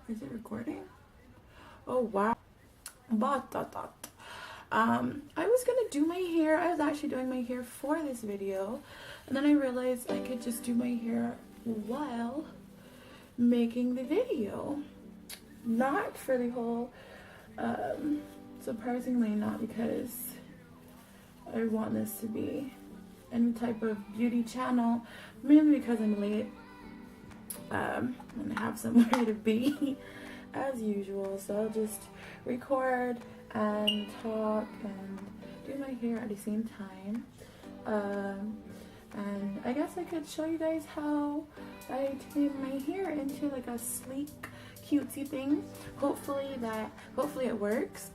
Is it recording? Oh wow. I was gonna do my hair. I was actually doing my hair for this video, and then I realized I could just do my hair while making the video. Not for the whole, surprisingly not because I want this to be any type of beauty channel, mainly because I'm late and I have somewhere to be as usual, so I'll just record and talk and do my hair at the same time. And I guess I could show you guys how I tame my hair into like a sleek cutesy thing. Hopefully it works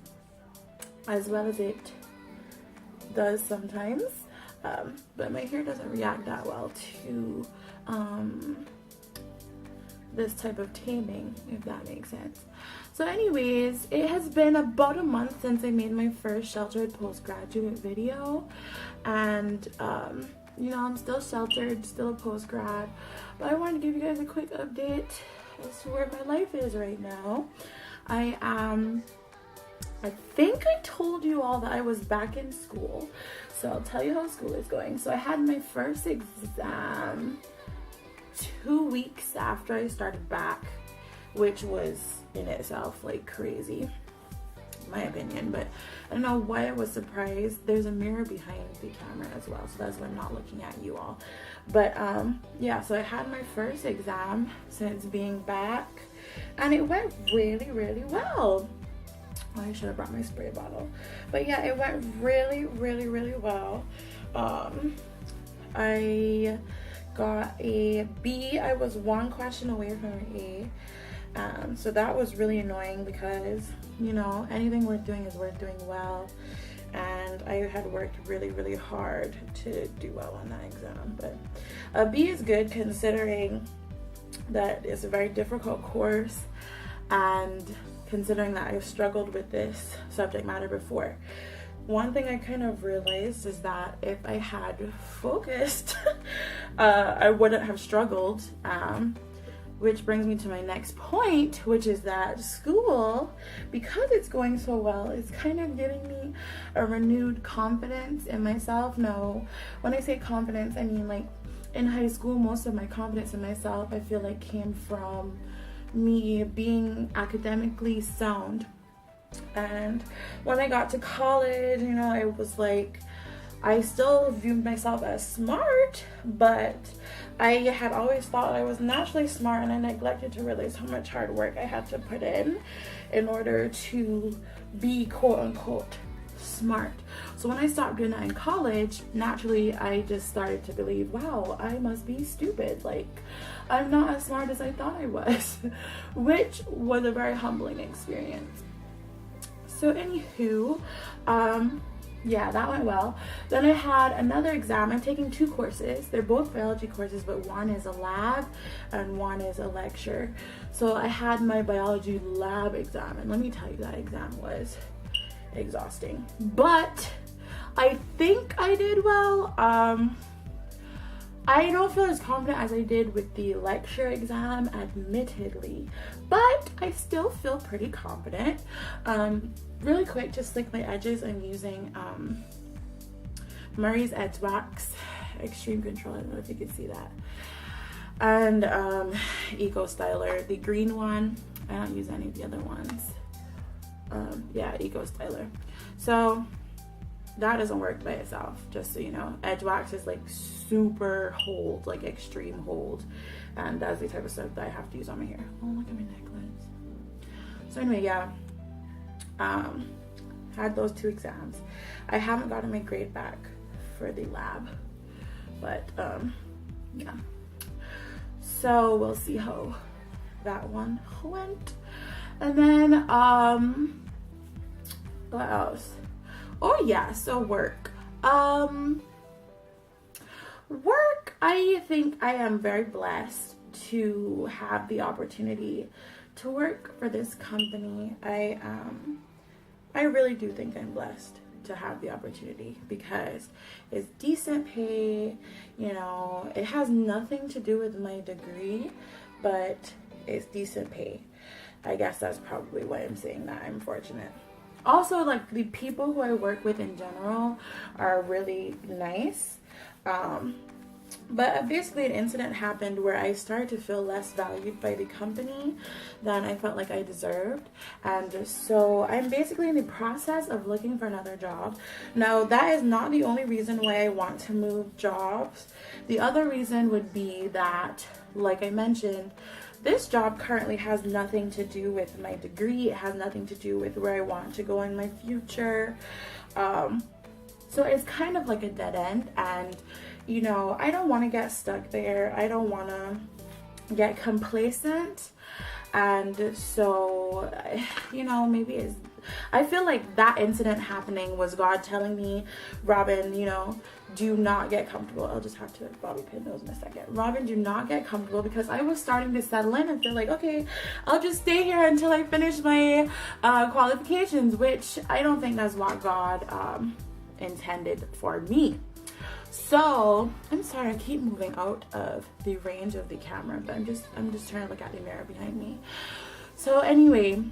as well as it does sometimes, but my hair doesn't react that well to this type of taming, if that makes sense. So anyways, it has been about a month since I made my first sheltered postgraduate video, and you know, I'm still sheltered, still a postgrad, but I wanted to give you guys a quick update as to where my life is right now. I think I told you all that I was back in school, so I'll tell you how school is going. So I had my first exam 2 weeks after I started back, which was in itself like crazy, in my opinion, but I don't know why I was surprised. There's a mirror behind the camera as well, so that's why I'm not looking at you all. But yeah, so I had my first exam since being back, and it went really well. I should have brought my spray bottle, but yeah, it went really well. I got a B. I was one question away from an A. So that was really annoying because, you know, anything worth doing is worth doing well, and I had worked really hard to do well on that exam. But a B is good considering that it's a very difficult course, and considering that I've struggled with this subject matter before. One thing I kind of realized is that if I had focused, I wouldn't have struggled, which brings me to my next point, which is that school, because it's going so well, is kind of giving me a renewed confidence in myself. No, when I say confidence, I mean like in high school, most of my confidence in myself, I feel like came from me being academically sound. And when I got to college, you know, it was like I still viewed myself as smart, but I had always thought I was naturally smart, and I neglected to realize how much hard work I had to put in order to be quote unquote smart. So when I stopped doing that in college, naturally I just started to believe, wow, I must be stupid, like I'm not as smart as I thought I was, which was a very humbling experience. So anywho, yeah, that went well. Then I had another exam. I'm taking two courses. They're both biology courses, but one is a lab and one is a lecture. So I had my biology lab exam, and let me tell you, that exam was exhausting, but I think I did well. I don't feel as confident as I did with the lecture exam, admittedly, but I still feel pretty confident. Really quick, just like my edges, I'm using Murray's Edge Wax Extreme Control. I don't know if you can see that. And Eco Styler, the green one. I don't use any of the other ones. Yeah, Eco Styler. So that doesn't work by itself, just so you know. Edge Wax is like super hold, like extreme hold, and that's the type of stuff that I have to use on my hair. Oh, look at my necklace. So anyway, yeah, had those two exams. I haven't gotten my grade back for the lab, but yeah, so we'll see how that one went. And then what else? Oh yeah, so work. Work, I think I am very blessed to have the opportunity to work for this company. I really do think I'm blessed to have the opportunity because it's decent pay, you know, it has nothing to do with my degree, but it's decent pay. I guess that's probably why I'm saying that I'm fortunate. Also, like, the people who I work with in general are really nice. But basically, an incident happened where I started to feel less valued by the company than I felt like I deserved. And so I'm basically in the process of looking for another job. Now, that is not the only reason why I want to move jobs. The other reason would be that, like I mentioned, this job currently has nothing to do with my degree. It has nothing to do with where I want to go in my future. So it's kind of like a dead end, and you know, I don't want to get stuck there. I don't want to get complacent. And so, you know, maybe I feel like that incident happening was God telling me, Robin, you know, do not get comfortable. I'll just have to bobby pin those in a second. Robin, do not get comfortable, because I was starting to settle in and feel like, okay, I'll just stay here until I finish my qualifications, which I don't think that's what God intended for me. So I'm sorry, I keep moving out of the range of the camera, but I'm just trying to look at the mirror behind me. So anyway,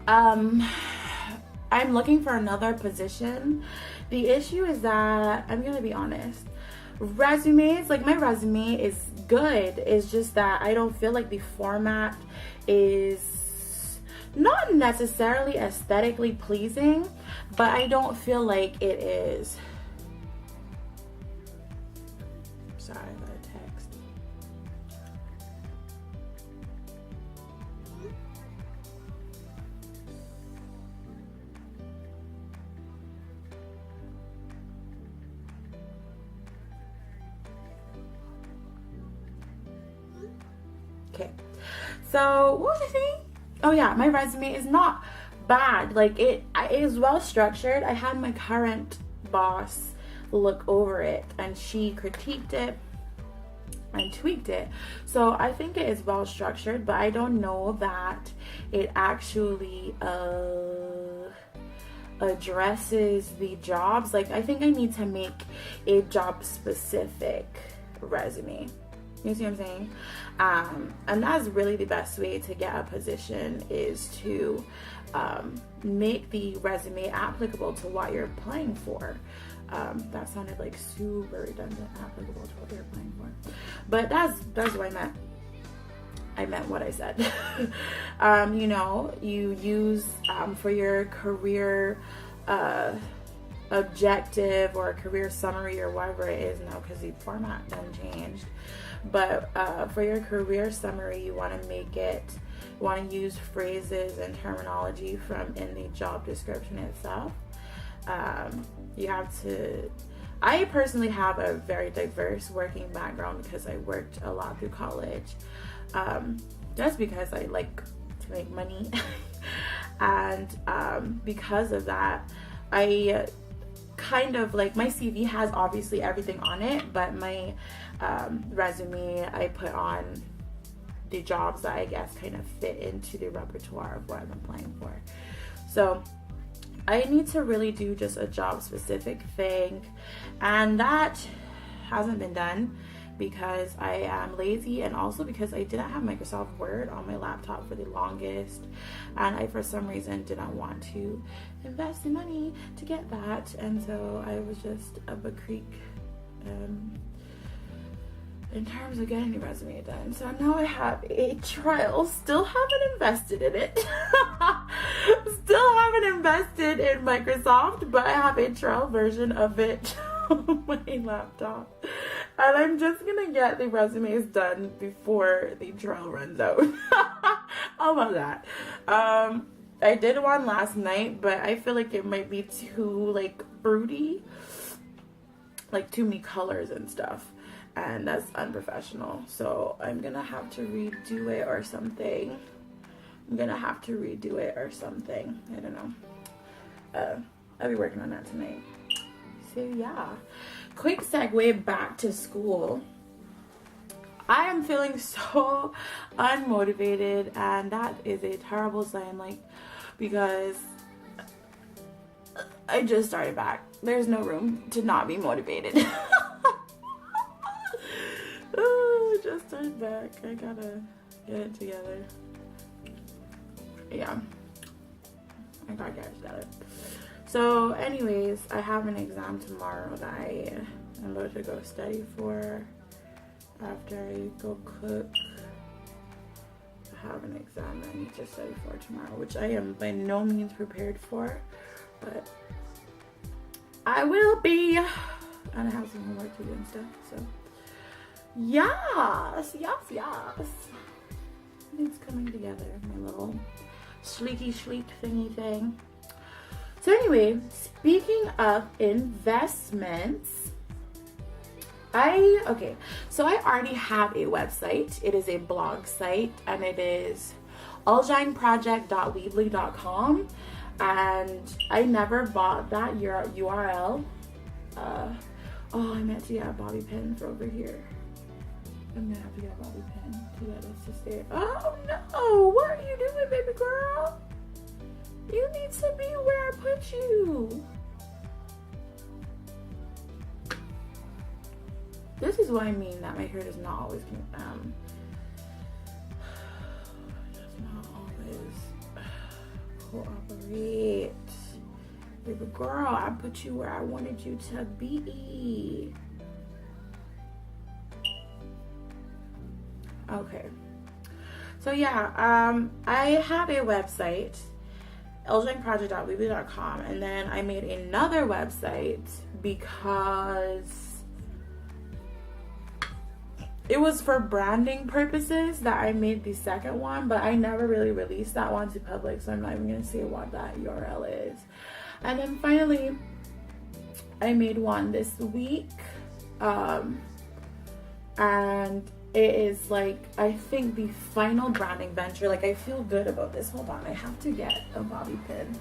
I'm looking for another position. The issue is that, I'm gonna be honest, resumes, like my resume is good. It's just that I don't feel like the format is not necessarily aesthetically pleasing, but I don't feel like it is. Sorry, I got a text. Okay, so what was I saying? Oh yeah, my resume is not bad. Like it is well structured. I had my current boss look over it, and she critiqued it and tweaked it. So I think it is well structured, but I don't know that it actually addresses the jobs. Like, I think I need to make a job specific resume. You see what I'm saying? And that's really the best way to get a position, is to make the resume applicable to what you're applying for. That sounded like super redundant. Applicable to what you're applying for, but that's what I meant. I meant what I said. You know, you use for your career objective or career summary or whatever it is now, because the format done changed. But for your career summary, you want to use phrases and terminology from in the job description itself. You have to, I personally have a very diverse working background because I worked a lot through college. Just because I like to make money. And because of that, I kind of like, my CV has obviously everything on it, but my resume, I put on the jobs that I guess kind of fit into the repertoire of what I'm applying for. So I need to really do just a job specific thing, and that hasn't been done because I am lazy, and also because I didn't have Microsoft Word on my laptop for the longest, and I for some reason didn't want to invest the money to get that, and so I was just up a creek in terms of getting the resume done. So now I have a trial. Still haven't invested in it. Still haven't invested in Microsoft, but I have a trial version of it on my laptop. And I'm just gonna get the resumes done before the trial runs out. How about that? I did one last night, but I feel like it might be too like fruity, like too many colors and stuff, and that's unprofessional. So I'm gonna have to redo it or something. I don't know. I'll be working on that tonight. So yeah, quick segue back to school. I am feeling so unmotivated, and that is a terrible sign, like, because I just started back. There's no room to not be motivated. Oh, I just started back. I gotta get it together. Yeah, I gotta get it. So anyways, I have an exam tomorrow that I am about to go study for after I go cook. I have an exam that I need to study for tomorrow, which I am by no means prepared for, but I will be. And I have some homework to do and stuff, so yes. It's coming together, my little sleeky sleek thingy thing. So anyway, speaking of investments, I already have a website. It is a blog site, and it is allshineproject.weebly.com, and I never bought that URL. Oh, I meant to get a bobby pin for over here. I'm gonna have to get a bobby pin to get us to stay. Oh no! What are you doing, baby girl? You need to be where I put you. This is what I mean that my hair does not always does not always cooperate. Baby girl, I put you where I wanted you to be. Okay. So yeah, I have a website, allshineproject.weebly.com, and then I made another website because it was for branding purposes that I made the second one, but I never really released that one to public, so I'm not even gonna say what that URL is. And then finally, I made one this week, and it is like, I think the final branding venture. Like, I feel good about this. Hold on, I have to get a bobby pin.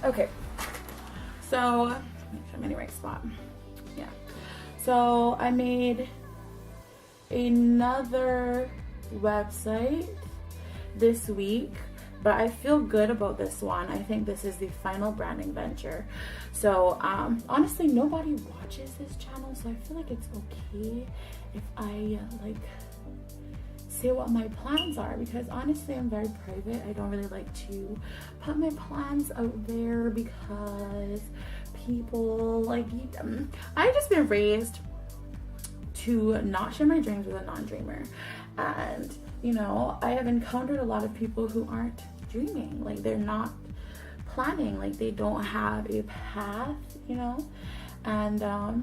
Okay, so make sure I'm in the right spot. Yeah. So I made another website this week, but I feel good about this one. I think this is the final branding venture. So honestly, nobody watches this channel, so I feel like it's okay if I like say what my plans are, because honestly I'm very private. I don't really like to put my plans out there because people like, I've just been raised to not share my dreams with a non-dreamer, and you know, I have encountered a lot of people who aren't dreaming, like they're not planning, like they don't have a path, you know, and I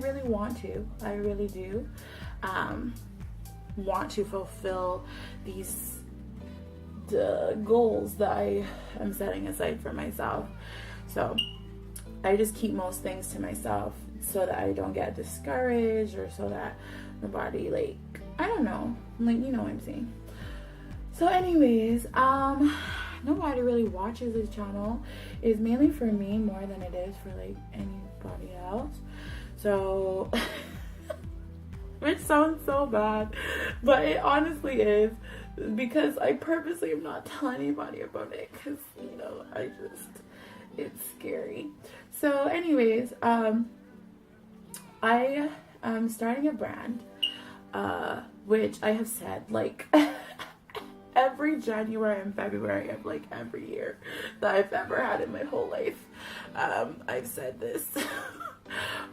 really want to, I really do want to fulfill these goals that I am setting aside for myself. So I just keep most things to myself so that I don't get discouraged, or so that nobody, like, I don't know, like, you know what I'm saying. So anyways, nobody really watches this channel. It's mainly for me more than it is for like anybody else. So which sounds so bad, but it honestly is, because I purposely am not telling anybody about it, because, you know, it's scary. So anyways, I am starting a brand, which I have said like every January and February of like every year that I've ever had in my whole life. I've said this.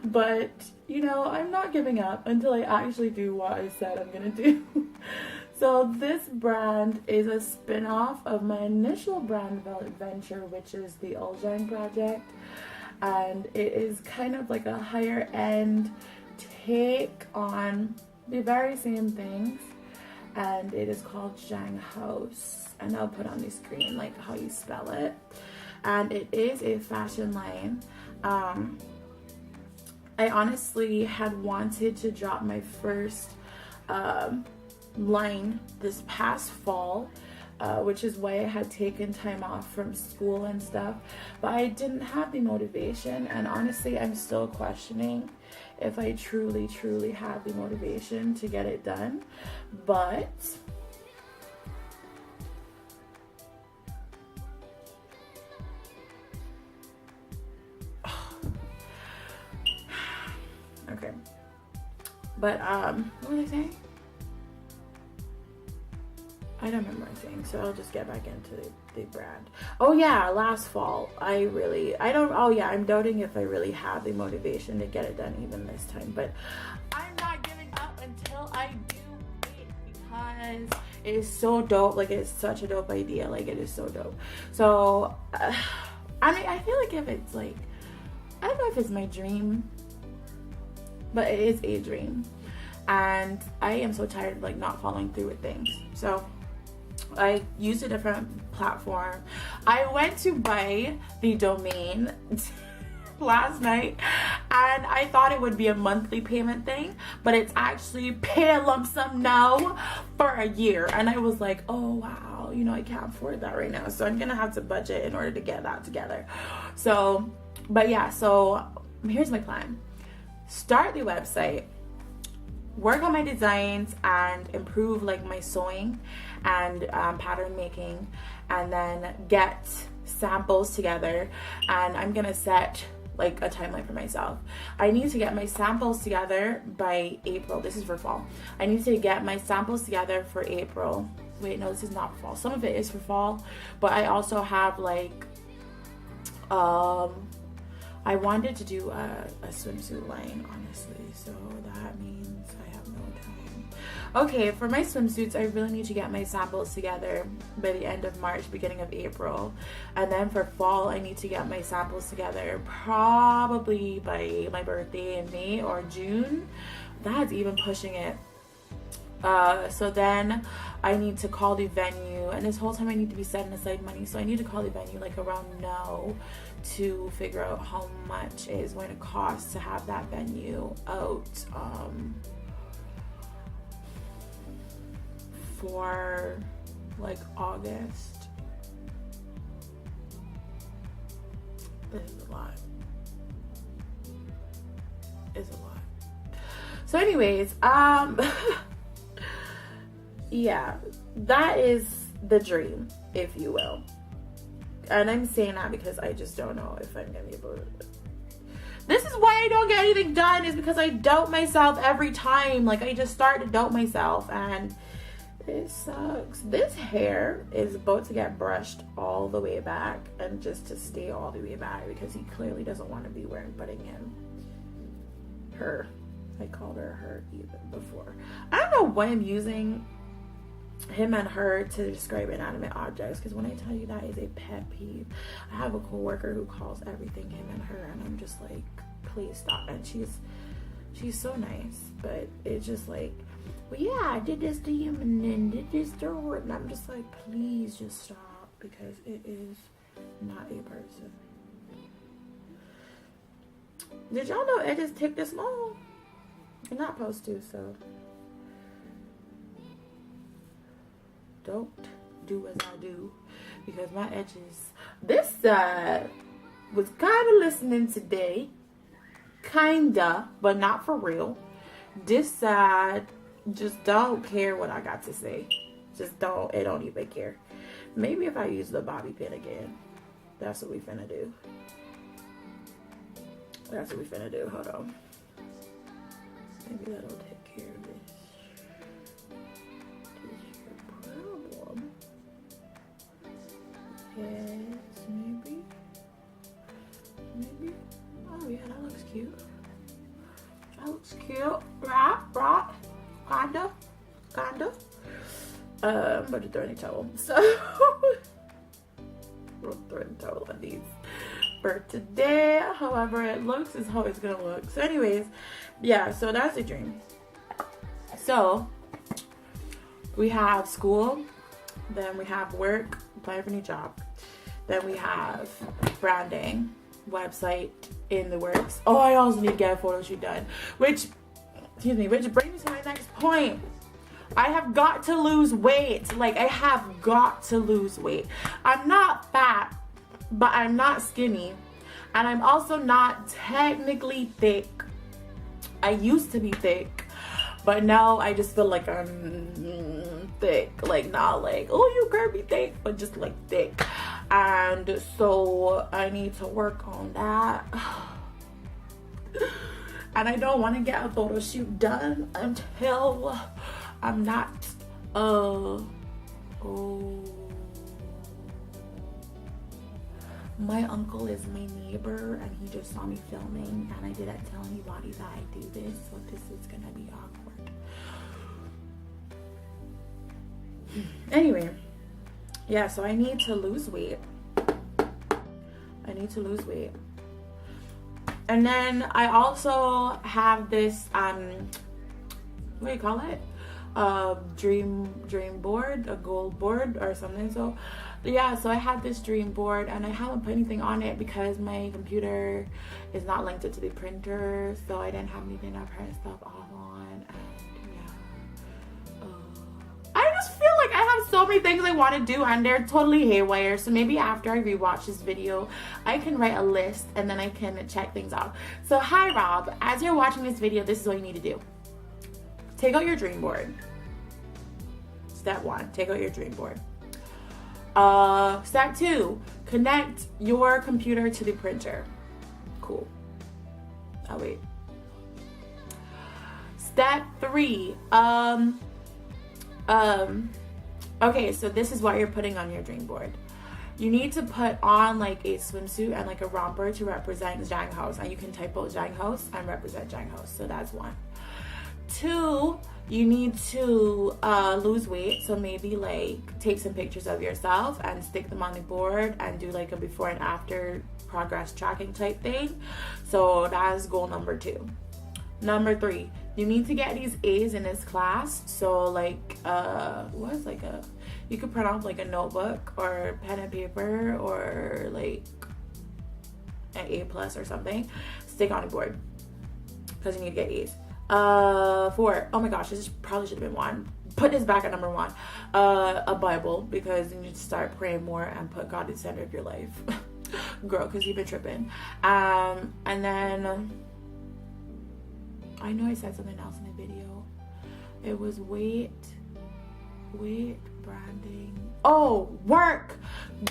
But, you know, I'm not giving up until I actually do what I said I'm gonna do. So this brand is a spin-off of my initial brand venture, which is the Allshine Project. And it is kind of like a higher end take on the very same things. And it is called Zhang House. And I'll put on the screen like how you spell it. And it is a fashion line. I honestly had wanted to drop my first line this past fall, which is why I had taken time off from school and stuff, but I didn't have the motivation, and honestly I'm still questioning if I truly have the motivation to get it done. But Okay. But what was I saying? I don't remember what I'm saying, so I'll just get back into the brand. Oh yeah, last fall, I'm doubting if I really have the motivation to get it done even this time, but I'm not giving up until I do it because it is so dope. Like, it's such a dope idea. Like, it is so dope. So, I mean, I feel like if it's like, I don't know if it's my dream, but it is a dream. And I am so tired of like not following through with things. So I used a different platform. I went to buy the domain last night and I thought it would be a monthly payment thing, but it's actually pay a lump sum now for a year. And I was like, oh wow, you know, I can't afford that right now. So I'm gonna have to budget in order to get that together. So, but yeah, so here's my plan. Start the website, work on my designs and improve like my sewing and pattern making, and then get samples together. And I'm gonna set like a timeline for myself. I need to get my samples together by April. This is for fall. I need to get my samples together for April. Wait, no, this is not for fall. Some of it is for fall, but I also have like I wanted to do a swimsuit line, honestly, so that means I have no time. Okay, for my swimsuits, I really need to get my samples together by the end of March, beginning of April. And then for fall, I need to get my samples together probably by my birthday in May or June. That's even pushing it. So then I need to call the venue, and this whole time I need to be setting aside money, so I need to call the venue like around now to figure out how much it is going to cost to have that venue out for like August. This is a lot. It's a lot. So anyways, yeah, that is the dream, if you will. And I'm saying that because I just don't know if I'm gonna be able to. This is why I don't get anything done, is because I doubt myself every time. Like, I just start to doubt myself and it sucks. This hair is about to get brushed all the way back, and just to stay all the way back because he clearly doesn't want to be putting in her. I called her even before. I don't know why I'm using him and her to describe inanimate objects, because when I tell you that is a pet peeve. I have a coworker who calls everything him and her, and I'm just like, please stop. And she's so nice, but it's just like, well, yeah, I did this to him and then did this to her, and I'm just like, please just stop, because it is not a person. Did y'all know edges take this long? You're not supposed to, so don't do as I do, because my edges. This side was kind of listening today, kinda, but not for real. This side just don't care what I got to say. Just don't. It don't even care. Maybe if I use the bobby pin again. That's what we finna do. That's what we finna do. Hold on. Maybe that'll take care of this. Yes, maybe. Oh yeah, that looks cute. That looks cute. Right. Kinda. I'm about to throw in a towel. So we'll throw in a towel on these for today. However it looks is how it's gonna look. So anyways, yeah, so that's the dream. So we have school, then we have work, applying for a new job, then we have branding, website in the works. Oh, I also need to get a photo shoot done, which brings me to my next point. I have got to lose weight. Like, I have got to lose weight. I'm not fat, but I'm not skinny, and I'm also not technically thick. I used to be thick, but now I just feel like I'm thick. Like, not like, oh, you curvy thick, but just like thick. And so I need to work on that. and I don't want to get a photo shoot done until I'm not my uncle is my neighbor and he just saw me filming, and I didn't tell anybody that I do this, so this is gonna be awkward. Anyway, yeah, so I need to lose weight. And then I also have this what do you call it, dream board, a goal board or something. So yeah, so I had this dream board and I haven't put anything on it because my computer is not linked to the printer, so I didn't have anything to print stuff off on. And yeah, I just feel like I have so many things I want to do and they're totally haywire. So maybe after I rewatch this video, I can write a list and then I can check things out. So hi Rob, as you're watching this video, this is what you need to do. Take out your dream board. Step 1, take out your dream board. Step 2, connect your computer to the printer. Cool. Oh wait. Step 3, okay, so this is what you're putting on your dream board. You need to put on like a swimsuit and like a romper to represent Zhang House, and you can type out Zhang House and represent Zhang House. So that's 1. 2, you need to lose weight, so maybe like take some pictures of yourself and stick them on the board and do like a before and after progress tracking type thing. So that's goal number 2. Number 3, you need to get these A's in this class. So like what's like a, you could print off like a notebook or pen and paper or like an A+ or something, stick on the board because you need to get A's. 4, oh my gosh, this probably should have been 1. Put this back at number 1. A Bible, because you need to start praying more and put God at the center of your life. Girl, because you've been tripping. And then I know I said something else in the video. It was weight, branding. Oh, work.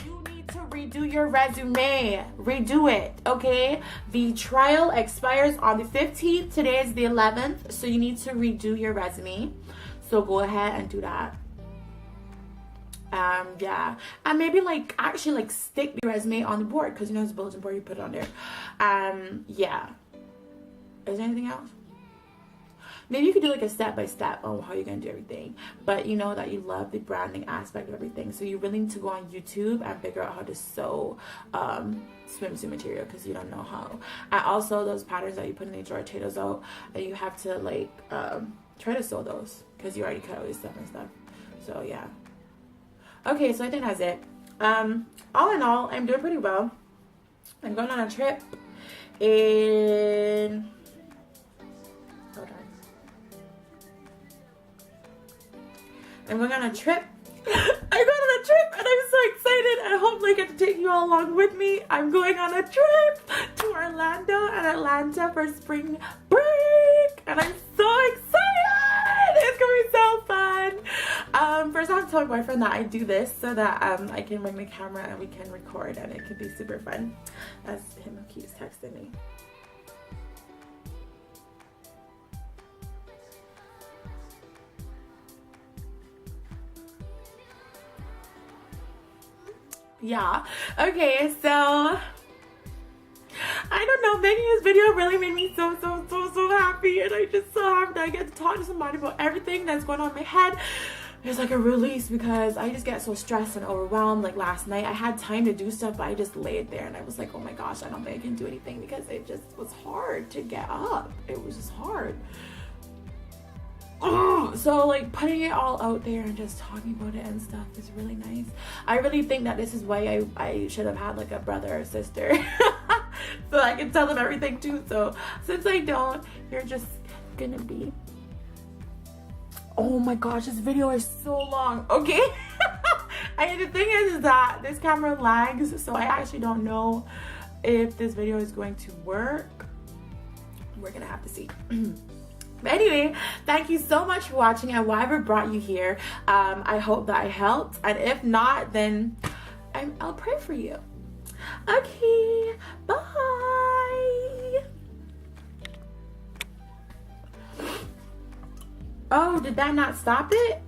You need to redo your resume. Redo it, okay? The trial expires on the 15th. Today is the 11th, so you need to redo your resume. So go ahead and do that. Yeah, and maybe like actually like stick the resume on the board, because you know it's a bulletin board, you put it on there. Yeah. Is there anything else? Maybe you could do like a step-by-step on how you're going to do everything. But you know that you love the branding aspect of everything. So you really need to go on YouTube and figure out how to sew swimsuit material, because you don't know how. And also those patterns that you put in the drawer, take those out. And you have to like try to sew those, because you already cut out your stuff and stuff. So yeah. Okay, so I think that's it. All in all, I'm doing pretty well. I'm going on a trip in... I'm going on a trip. I'm going on a trip and I'm so excited. I hope I get to take you all along with me. I'm going on a trip to Orlando and Atlanta for spring break. And I'm so excited. It's going to be so fun. First I have to tell my boyfriend that I do this so that I can bring the camera and we can record, and it could be super fun. That's him who keeps texting me. Yeah, okay, so I don't know, making this video really made me so happy, and I'm just so happy that I get to talk to somebody about everything that's going on in my head. There's like a release, because I just get so stressed and overwhelmed. Like last night I had time to do stuff, but I just laid there and I was like, oh my gosh, I don't think I can do anything, because it just was hard to get up. It was just hard. So like putting it all out there and just talking about it and stuff is really nice. I really think that this is why I should have had like a brother or sister so I can tell them everything too. So since I don't, you're just gonna be, oh my gosh, this video is so long. Okay. And the thing is that this camera lags, so I actually don't know if this video is going to work. We're gonna have to see. But anyway, thank you so much for watching, and whatever brought you here, I hope that I helped, and if not, then I'll pray for you. Okay, bye. Oh, did that not stop it?